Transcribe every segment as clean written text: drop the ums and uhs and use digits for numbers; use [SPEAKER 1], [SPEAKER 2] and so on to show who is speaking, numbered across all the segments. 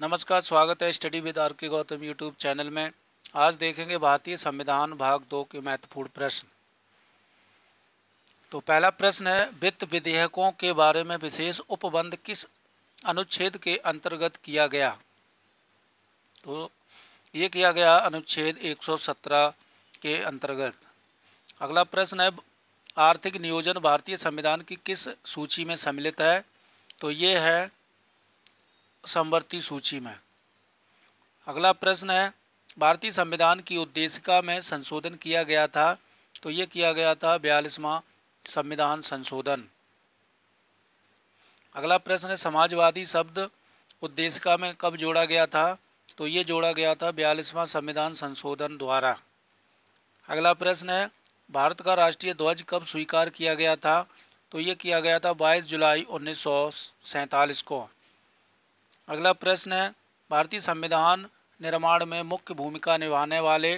[SPEAKER 1] नमस्कार, स्वागत है स्टडी विद आर के गौतम यूट्यूब चैनल में। आज देखेंगे भारतीय संविधान भाग 2 के महत्वपूर्ण प्रश्न। तो पहला प्रश्न है, वित्त विधेयकों के बारे में विशेष उपबंध किस अनुच्छेद के अंतर्गत किया गया? तो ये किया गया अनुच्छेद 117 के अंतर्गत। अगला प्रश्न है, आर्थिक नियोजन भारतीय संविधान की किस सूची में सम्मिलित है? तो ये है समवर्ती सूची में। अगला प्रश्न है, भारतीय संविधान की उद्देशिका में संशोधन किया गया था? तो ये किया गया था 42वां संविधान संशोधन। अगला प्रश्न है, समाजवादी शब्द उद्देशिका में कब जोड़ा गया था? तो ये जोड़ा गया था 42वां संविधान संशोधन द्वारा। अगला प्रश्न है, भारत का राष्ट्रीय ध्वज कब स्वीकार किया गया था? तो ये किया गया था 22 जुलाई 1947 को। अगला प्रश्न है, भारतीय संविधान निर्माण में मुख्य भूमिका निभाने वाले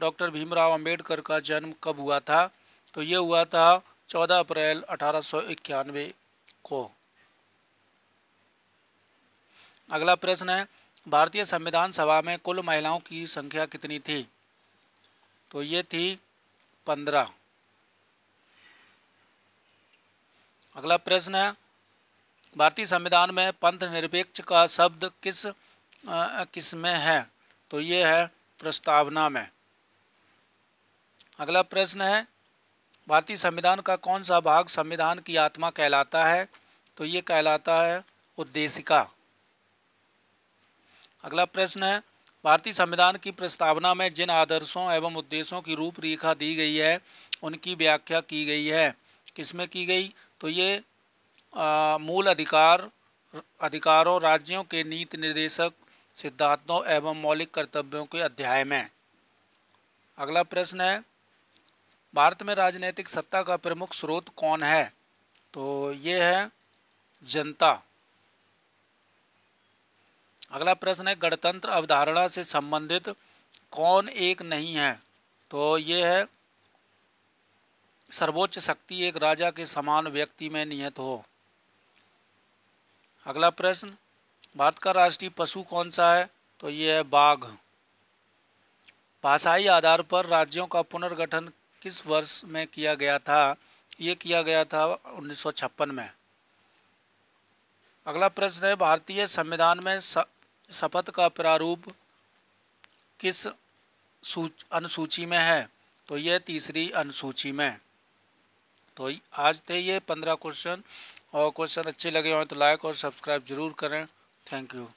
[SPEAKER 1] डॉक्टर भीमराव अंबेडकर का जन्म कब हुआ था? तो ये हुआ था 14 अप्रैल 1891 को। अगला प्रश्न है, भारतीय संविधान सभा में कुल महिलाओं की संख्या कितनी थी? तो ये थी 15। अगला प्रश्न है, भारतीय संविधान में पंथ निरपेक्ष का शब्द किस में है? तो ये है प्रस्तावना में। अगला प्रश्न है, भारतीय संविधान का कौन सा भाग संविधान की आत्मा कहलाता है? तो ये कहलाता है उद्देशिका। अगला प्रश्न है, भारतीय संविधान की प्रस्तावना में जिन आदर्शों एवं उद्देश्यों की रूपरेखा दी गई है उनकी व्याख्या की गई है, किसमें की गई? तो ये मूल अधिकारों, राज्यों के नीति निर्देशक सिद्धांतों एवं मौलिक कर्तव्यों के अध्याय में। अगला प्रश्न है, भारत में राजनीतिक सत्ता का प्रमुख स्रोत कौन है? तो ये है जनता। अगला प्रश्न है, गणतंत्र अवधारणा से संबंधित कौन एक नहीं है? तो ये है सर्वोच्च शक्ति एक राजा के समान व्यक्ति में निहित हो। अगला प्रश्न, भारत का राष्ट्रीय पशु कौन सा है? तो ये है बाघ। भाषाई आधार पर राज्यों का पुनर्गठन किस वर्ष में किया गया था? ये किया गया था 1956 में। अगला प्रश्न है, भारतीय संविधान में शपथ का प्रारूप किस अनुसूची में है? तो यह 3री अनुसूची में। तो आज थे ये 15 क्वेश्चन, और क्वेश्चन अच्छे लगे हो तो लाइक और सब्सक्राइब जरूर करें। Thank you.